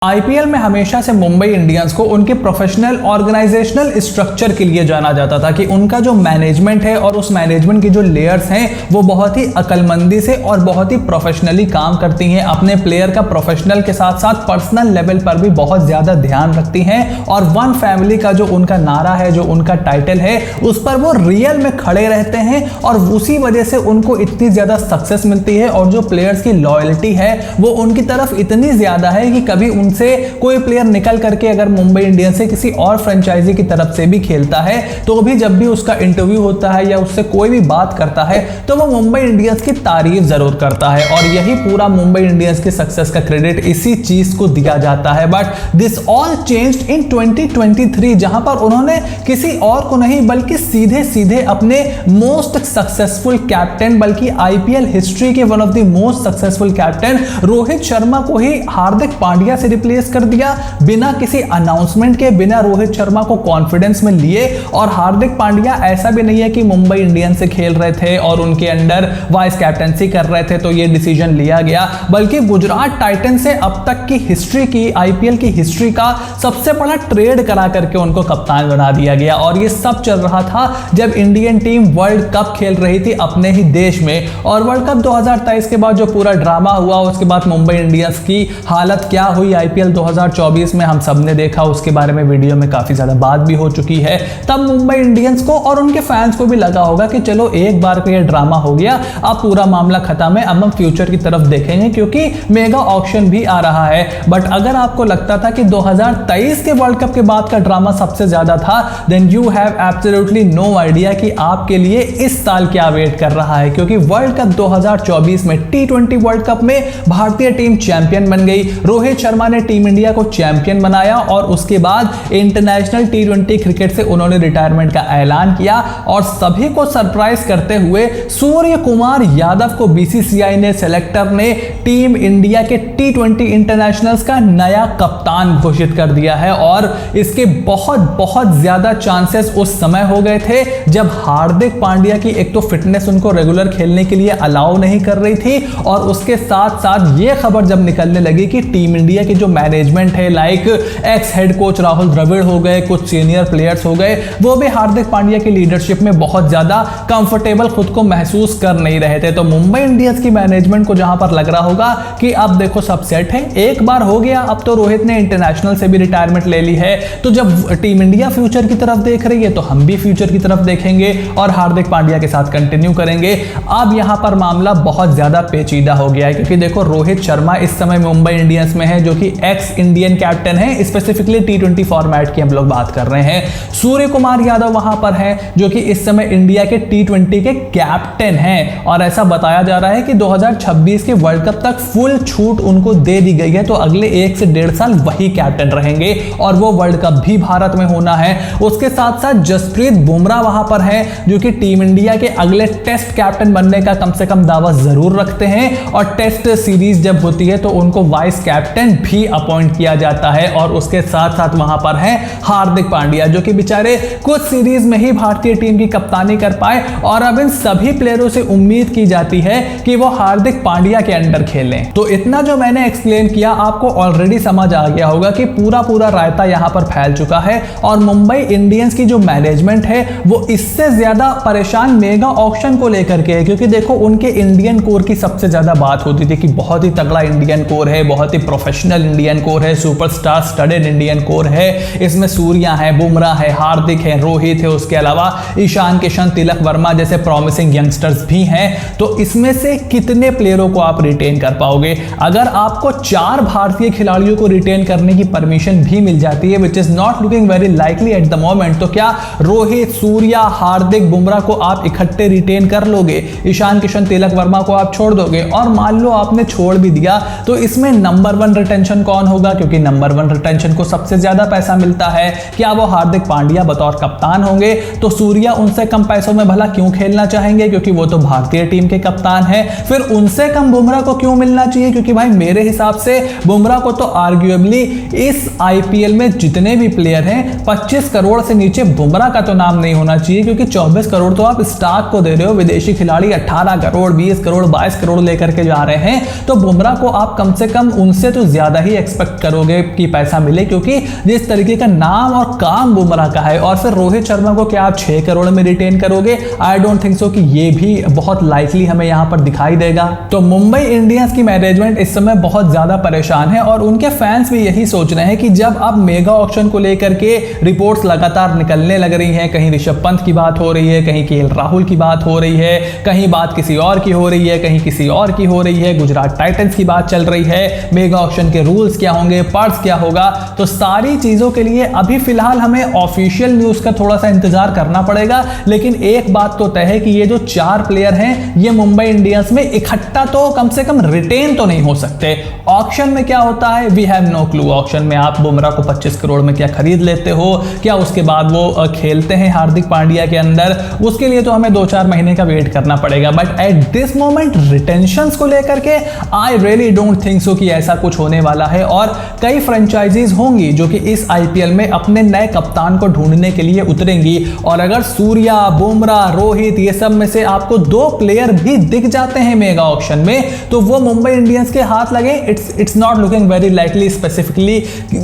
IPL में हमेशा से मुंबई इंडियंस को उनके प्रोफेशनल ऑर्गेनाइजेशनल स्ट्रक्चर के लिए जाना जाता था कि उनका जो मैनेजमेंट है और उस मैनेजमेंट की जो लेयर्स हैं वो बहुत ही अक्लमंदी से और बहुत ही प्रोफेशनली काम करती हैं, अपने प्लेयर का प्रोफेशनल के साथ साथ पर्सनल लेवल पर भी बहुत ज्यादा ध्यान रखती हैं और वन फैमिली का जो उनका नारा है, जो उनका टाइटल है, उस पर वो रियल में खड़े रहते हैं और उसी वजह से उनको इतनी ज्यादा सक्सेस मिलती है और जो प्लेयर्स की लॉयल्टी है वो उनकी तरफ इतनी ज्यादा है कि कभी से कोई प्लेयर निकल करके अगर मुंबई इंडियंस से किसी और फ्रेंचाइजी की तरफ से भी खेलता है तो भी जब भी उसका इंटरव्यू होता है या उससे कोई भी बात करता है तो वो मुंबई इंडियंस की तारीफ जरूर करता है और यही पूरा मुंबई इंडियंस की सक्सेस का क्रेडिट इसी चीज को दिया जाता है। But this all changed in 2023 जहां पर उन्होंने किसी और को नहीं बल्कि सीधे सीधे अपने मोस्ट सक्सेसफुल कैप्टन बल्कि आईपीएल हिस्ट्री के one of the most successful captain Rohit Sharma को ही हार्दिक पांड्या से रिप्लेस कर दिया बिना किसी अनाउंसमेंट के, बिना रोहित शर्मा को कॉन्फिडेंस में लिए। और हार्दिक पांड्या ऐसा भी नहीं है कि मुंबई इंडियंस से खेल रहे थे और उनके अंडर वाइस कैप्टनसी कर रहे थे तो ये डिसीजन लिया गया, बल्कि गुजरात टाइटन से अब तक की हिस्ट्री की आईपीएल की हिस्ट्री का सबसे बड़ा ट्रेड करा करके उनको कप्तान बना दिया गया। और ये सब चल रहा था जब इंडियन टीम वर्ल्ड कप खेल रही थी अपने ही देश में। और वर्ल्ड कप 2023 के बाद जो पूरा ड्रामा हुआ उसके बाद मुंबई इंडियंस की हालत क्या हुई आईपीएल 2024 में हम सबने देखा, उसके बारे में वीडियो में काफी ज्यादा बात भी हो चुकी है। तब मुंबई इंडियंस को और उनके फैंस को भी लगा होगा कि चलो एक बार का ये ड्रामा हो गया, अब पूरा मामला खत्म है, अब हम फ्यूचर की तरफ देखेंगे क्योंकि मेगा ऑक्शन भी आ रहा है। बट अगर आपको लगता था कि 2023 के वर्ल्ड कप के बाद का ड्रामा सबसे ज्यादा था, then you have absolutely no idea कि आपके लिए इस साल क्या वेट कर रहा है। क्योंकि वर्ल्ड कप 2024 में T20 वर्ल्ड कप में भारतीय टीम चैंपियन बन गई, रोहित शर्मा ने टीम इंडिया को चैंपियन बनाया और उसके बाद इंटरनेशनल T20 क्रिकेट से उन्होंने रिटायरमेंट का ऐलान किया। और सभी को सरप्राइज करते हुए सूर्य कुमार यादव को बीसीसीआई ने सेलेक्टर ने टीम इंडिया के T20 इंटरनेशनल्स का नया कप्तान घोषित कर दिया है। और इसके बहुत बहुत ज्यादा चांसेस उस समय हो गए थे जब हार्दिक पांड्या की एक तो फिटनेस उनको रेगुलर खेलने के लिए अलाउ नहीं कर रही थी और उसके साथ साथ ये खबर जब निकलने लगी कि टीम इंडिया की जो मैनेजमेंट है like ex head coach Rahul Dravid हो गए, कुछ सीनियर प्लेयर्स हो गए, वो भी हार्दिक पांड्या की लीडरशिप में बहुत ज्यादा कंफर्टेबल खुद को महसूस कर नहीं रहे थे। तो मुंबई इंडियंस की मैनेजमेंट को जहां पर लग रहा होगा कि अब देखो सब सेट है, एक बार हो गया, अब तो रोहित ने इंटरनेशनल से भी रिटायरमेंट ले ली है, तो जब टीम इंडिया फ्यूचर की तरफ देख रही है तो हम भी फ्यूचर की तरफ देखेंगे और हार्दिक पांड्या के साथ कंटिन्यू करेंगे। अब यहां पर मामला बहुत ज्यादा पेचीदा हो गया है क्योंकि देखो रोहित शर्मा इस समय मुंबई इंडियंस में है जो कि एक्स इंडियन कैप्टन है, स्पेसिफिकली T20 फॉर्मेट की हम लोग बात कर रहे हैं। सूर्य कुमार यादव वहां पर है जो कि इस समय इंडिया के T20 के कैप्टन हैं और ऐसा बताया जा रहा है कि 2026 के वर्ल्ड कप तक फुल छूट उनको दे दी गई है, तो अगले 1 से 1.5 साल वही कैप्टन रहेंगे और वो वर्ल्ड कप भी भारत में होना है। उसके साथ साथ जसप्रीत बुमराह वहां पर है जो कि टीम इंडिया के अगले टेस्ट कैप्टन बनने का कम से कम दावा जरूर रखते हैं और टेस्ट सीरीज जब होती है तो उनको वाइस कैप्टन भी अपॉइंट किया जाता है। और उसके साथ साथ वहां पर है हार्दिक पांड्या जो कि बेचारे कुछ सीरीज में ही भारतीय टीम की कप्तानी कर पाए और अब इन सभी प्लेयरों से उम्मीद की जाती है कि वो हार्दिक पांड्या के अंडर खेलें। तो इतना जो मैंने एक्सप्लेन किया आपको ऑलरेडी समझ आ गया होगा कि पूरा रायता यहां पर फैल चुका है और मुंबई इंडियंस की जो मैनेजमेंट है वो इससे ज्यादा परेशान मेगा ऑक्शन को लेकर के है। क्योंकि देखो उनके इंडियन कोर की सबसे ज्यादा बात होती थी कि बहुत ही तगड़ा इंडियन कोर है, बहुत ही प्रोफेशनल इंडियन कोर है, सुपरस्टार स्टडेड इंडियन कोर है, इसमें सूर्या है, बुमराह है, हार्दिक है, रोहित है, उसके अलावा ईशान किशन, तिलक वर्मा जैसे प्रॉमिसिंग यंगस्टर्स भी हैं। तो इसमें से कितने प्लेयरों को आप रिटेन कर पाओगे? अगर आपको 4 भारतीय खिलाड़ियों को रिटेन करने की परमिशन भी मिल जाती है which is not looking very likely at the moment, तो क्या रोहित, सूर्या, हार्दिक, बुमराह को आप इकट्ठे रिटेन कर लोगे? ईशान किशन, तिलक वर्मा को आप छोड़ दोगे? और मान लो आपने छोड़ भी दिया तो इसमें नंबर 1 रिटेंशन कौन होगा? क्योंकि नंबर 1 रिटेंशन को सबसे ज्यादा पैसा मिलता है। क्या वो हार्दिक पांड्या बतौर कप्तान होंगे? तो सूर्या उनसे कम पैसों में भला क्यों खेलना चाहेंगे? क्योंकि वो तो भारतीय टीम के कप्तान है। फिर उनसे कम बुमराह को क्यों मिलना चाहिए? क्योंकि भाई मेरे हिसाब से बुमराह को तो आर्ग्यूएबली इस आईपीएल में जितने भी प्लेयर हैं 25 करोड़ से नीचे बुमराह का तो नाम नहीं होना चाहिए क्योंकि 24 करोड़ तो आप स्टार्क को दे रहे हो, विदेशी खिलाड़ी 18 करोड़, 20 करोड़, 22 करोड़ लेकर के जा रहे हैं। तो बुमराह को आप कम से कम उनसे तो ज्यादा ही ही एक्सपेक्ट करोगे कि पैसा मिले, क्योंकि जिस तरीके का नाम और काम बुमराह का है। और फिर रोहित शर्मा को क्या आप 6 करोड़ में रिटेन करोगे? आई डोंट थिंक सो कि ये भी बहुत लाइकली हमें यहां पर दिखाई देगा। तो मुंबई इंडियंस की मैनेजमेंट इस समय बहुत ज्यादा परेशान है और उनके फैंस भी यही सोच रहे हैं कि जब अब मेगा ऑक्शन को लेकर के रिपोर्ट्स लगातार निकलने लग रही हैं, कहीं ऋषभ पंत की बात हो रही है, कहीं केएल राहुल की बात हो रही है, कहीं बात किसी और की हो रही है, कहीं किसी और की हो रही है, गुजरात टाइटंस की बात चल रही है, मेगा ऑक्शन के रूल्स क्या होंगे, पर्स क्या होगा, तो सारी चीजों के लिए अभी फिलहाल हमें ऑफिशियल न्यूज का थोड़ा सा इंतजार करना पड़ेगा। लेकिन एक बात तो तय है कि ये जो 4 प्लेयर हैं ये मुंबई इंडियंस में इकट्ठा तो कम से कम रिटेन तो नहीं हो सकते। ऑक्शन में क्या होता है, we have no clue. Auction में आप बुमराह को 25 करोड़ में क्या खरीद लेते हो, क्या उसके बाद वो खेलते हैं हार्दिक पांड्या के अंदर, उसके लिए तो हमें 2-4 महीने का वेट करना पड़ेगा। बट एट दिस मोमेंट रिटेंशंस को लेकर के I really don't think so कि ऐसा कुछ होने वाला है। और कई फ्रेंचाइजीज होंगी जो कि इस आईपीएल में अपने नए कप्तान को ढूंढने के लिए उतरेंगी, और अगर सूर्या, बुमराह, रोहित ये सब में से आपको 2 प्लेयर भी दिख जाते हैं मेगा ऑक्शन में, तो वो मुंबई इंडियंस के हाथ लगे। It's not looking very likely specifically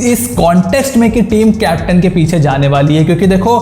इस कॉन्टेक्स्ट में कि टीम कैप्टन के पीछे जाने वाली है। क्योंकि देखो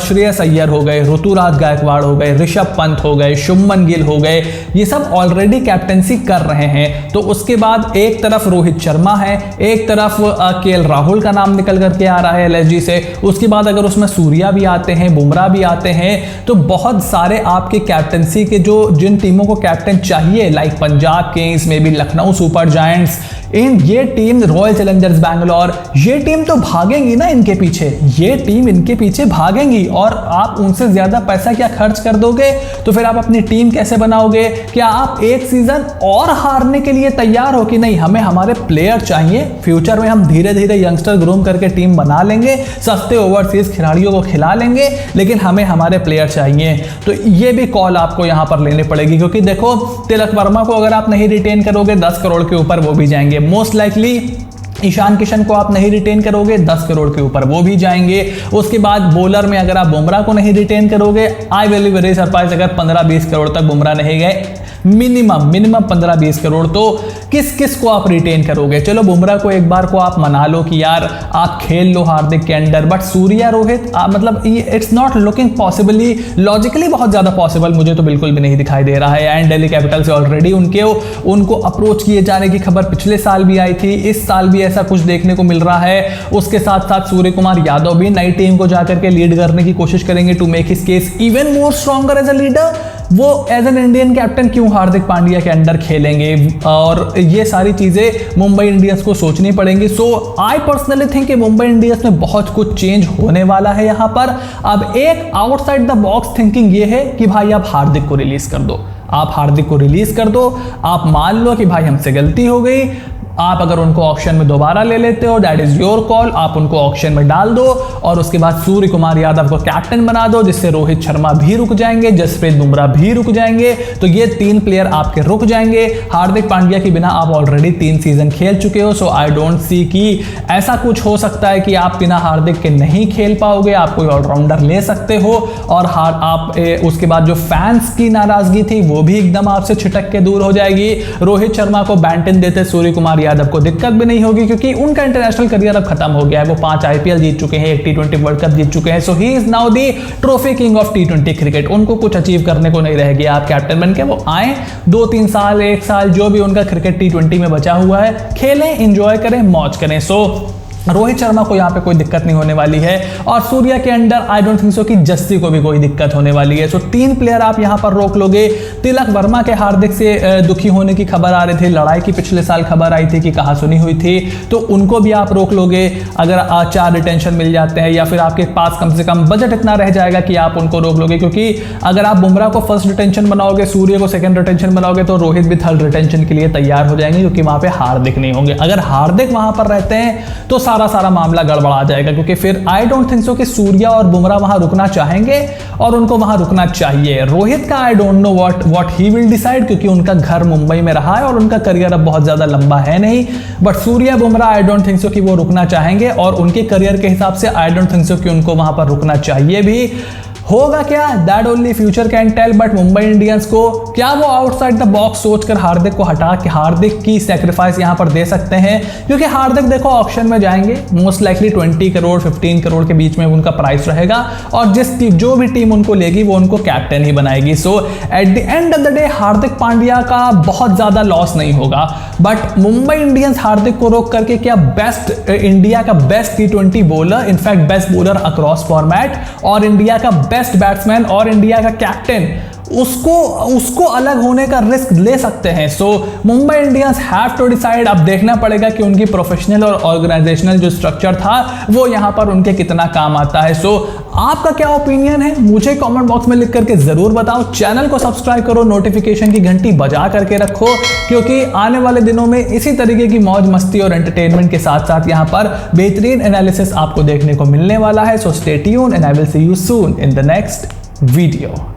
श्रेयस अय्यर हो गए, ऋतुराज गायकवाड़ हो गए, ऋषभ पंत हो गए, शुभमन गिल हो गए, ये सब ऑलरेडी कैप्टनसी कर रहे हैं। तो उसके बाद एक तरफ रोहित शर्मा है, एक तरफ केएल राहुल का नाम निकल करके आ रहा है एलएसजी से, उसके बाद अगर उसमें सूर्या भी आते हैं, बुमराह भी आते हैं, तो बहुत सारे आपके कैप्टनसी के जो जिन टीमों को कैप्टन चाहिए, लाइक पंजाब किंग्स में भी, लखनऊ सुपर जायंट्स, इन ये टीम, रॉयल चैलेंजर्स बैंगलोर, ये टीम तो भागेंगी ना इनके पीछे, ये टीम इनके पीछे भागेंगी। और आप उनसे ज्यादा पैसा क्या खर्च कर दोगे तो फिर आप अपनी टीम कैसे बनाओगे? क्या आप एक सीजन और हारने के लिए तैयार हो कि नहीं हमें हमारे प्लेयर चाहिए, फ्यूचर में हम धीरे धीरे यंगस्टर ग्रूम करके टीम बना लेंगे, सस्ते ओवरसीज खिलाड़ियों को खिला लेंगे, लेकिन हमें हमारे प्लेयर चाहिए। तो ये भी कॉल आपको यहां पर लेनी पड़ेगी। क्योंकि देखो तिलक वर्मा को अगर आप नहीं रिटेन करोगे 10 करोड़ के ऊपर वो भी जाएंगे, मोस्ट लाइकली ईशान किशन को आप नहीं रिटेन करोगे 10 करोड़ के ऊपर वो भी जाएंगे। उसके बाद बॉलर में अगर आप बुमराह को नहीं रिटेन करोगे, I will be very surprise अगर 15-20 करोड़ तक बुमराह नहीं गए, मिनिमम 15-20 करोड़, तो किस किस को आप रिटेन करोगे? चलो बुमराह को एक बार को आप मना लो कि यार आप खेल लो हार्दिक के अंडर, बट सूर्या, रोहित मतलब it's not looking possibly, logically बहुत ज्यादा पॉसिबल मुझे तो बिल्कुल भी नहीं दिखाई दे रहा है। एंड दिल्ली कैपिटल से ऑलरेडी उनको अप्रोच किए जाने की खबर पिछले साल भी आई थी, इस साल भी ऐसा कुछ देखने को मिल रहा है। उसके साथ साथ सूर्य कुमार यादव भी नई टीम को जाकर के लीड करने की कोशिश करेंगे to make his case even more stronger as a leader. वो एज एन इंडियन कैप्टन क्यों हार्दिक पांड्या के अंडर खेलेंगे, और ये सारी चीजें मुंबई इंडियंस को सोचनी पड़ेंगी। सो आई पर्सनली थिंक कि मुंबई इंडियंस में बहुत कुछ चेंज होने वाला है यहाँ पर। अब एक आउटसाइड द बॉक्स थिंकिंग ये है कि भाई आप हार्दिक को रिलीज कर दो, आप हार्दिक को रिलीज कर दो, आप मान लो कि भाई हमसे गलती हो गई, आप अगर उनको ऑक्शन में दोबारा ले लेते हो दैट इज योर कॉल, आप उनको ऑक्शन में डाल दो, और उसके बाद सूर्य कुमार यादव को कैप्टन बना दो, जिससे रोहित शर्मा भी रुक जाएंगे, जसप्रीत बुमराह भी रुक जाएंगे, तो ये 3 प्लेयर आपके रुक जाएंगे। हार्दिक पांड्या के बिना आप ऑलरेडी 3 सीजन खेल चुके हो, सो आई डोंट सी कि ऐसा कुछ हो सकता है कि आप बिना हार्दिक के नहीं खेल पाओगे, आप कोई ऑलराउंडर ले सकते हो। और आप उसके बाद जो फैंस की नाराजगी थी वो भी एकदम आपसे छिटक के दूर हो जाएगी। रोहित शर्मा को बैन देते सूर्य कुमार यादव को दिक्कत भी नहीं होगी, क्योंकि उनका इंटरनेशनल करियर अब खत्म हो गया है। वो 5 आईपीएल जीत चुके हैं, एक T20 वर्ल्ड कप जीत चुके हैं, so he is now the trophy king of T20 cricket. उनको कुछ अचीव करने को नहीं रह गया। आप कैप्टन बन के वो आए, 2-3 साल 1 साल जो भी उनका क्रिकेट T20 में बचा हुआ है खेलें, एंजॉय करें, मौज करें। सो रोहित शर्मा को यहाँ पे कोई दिक्कत नहीं होने वाली है, और सूर्या के under I don't think so कि जस्सी को भी कोई दिक्कत होने वाली है। सो 3 प्लेयर आप यहाँ पर रोक लोगे। तिलक वर्मा के हार्दिक से दुखी होने की खबर आ रही थी, लड़ाई की पिछले साल खबर आई थी कि कहाँ सुनी हुई थी, तो उनको भी आप रोक लोगे अगर 4 रिटेंशन मिल जाते हैं, या फिर आपके पास कम से कम बजट इतना रह जाएगा कि आप उनको रोक लोगे। क्योंकि अगर आप बुमराह को फर्स्ट रिटेंशन बनाओगे, सूर्य को सेकंड रिटेंशन बनाओगे, तो रोहित भी थर्ड रिटेंशन के लिए तैयार हो जाएंगे, क्योंकि वहां पे हार्दिक नहीं होंगे। अगर हार्दिक वहां पर रहते हैं तो सारा मामला गड़बड़ा जाएगा, क्योंकि फिर आई डोंट थिंक सो कि सूर्या और बुमराह वहां रुकना चाहेंगे, और उनको वहां रुकना चाहिए। रोहित का I don't know what he will decide, क्योंकि उनका घर मुंबई में रहा है और उनका करियर अब बहुत ज्यादा लंबा है नहीं। But Surya Bumrah I don't think so कि वो रुकना चाहेंगे, और उनके करियर के हिसाब से आई डोंट थिंक सो कि उनको वहां पर रुकना चाहिए भी। होगा क्या, that only future can tell, but Mumbai Indians को क्या वो आउटसाइड द बॉक्स सोचकर हार्दिक को हटा के हार्दिक की सैक्रिफाइस यहां पर दे सकते हैं? क्योंकि हार्दिक देखो ऑप्शन में जाएंगे, मोस्ट लाइकली 20 करोड़ 15 करोड़ के बीच में उनका प्राइस रहेगा, और जो भी टीम उनको लेगी वो उनको कैप्टन ही बनाएगी। So at the end of the day Hardik Pandya का बहुत ज्यादा लॉस नहीं होगा, बट मुंबई इंडियंस हार्दिक को रोक करके क्या बेस्ट इंडिया का best T20 bowler, in fact best bowler across format, और इंडिया का बेस्ट बैट्समैन और इंडिया का कैप्टन, उसको अलग होने का रिस्क ले सकते हैं। So Mumbai Indians have to decide. अब देखना पड़ेगा कि उनकी प्रोफेशनल और ऑर्गेनाइजेशनल जो स्ट्रक्चर था वो यहां पर उनके कितना काम आता है। सो आपका क्या ओपिनियन है मुझे कमेंट बॉक्स में लिख करके जरूर बताओ। चैनल को सब्सक्राइब करो, नोटिफिकेशन की घंटी बजा करके रखो, क्योंकि आने वाले दिनों में इसी तरीके की मौज मस्ती और एंटरटेनमेंट के साथ साथ यहां पर बेहतरीन एनालिसिस आपको देखने को मिलने वाला है। So stay tuned and I will see you soon in the next video.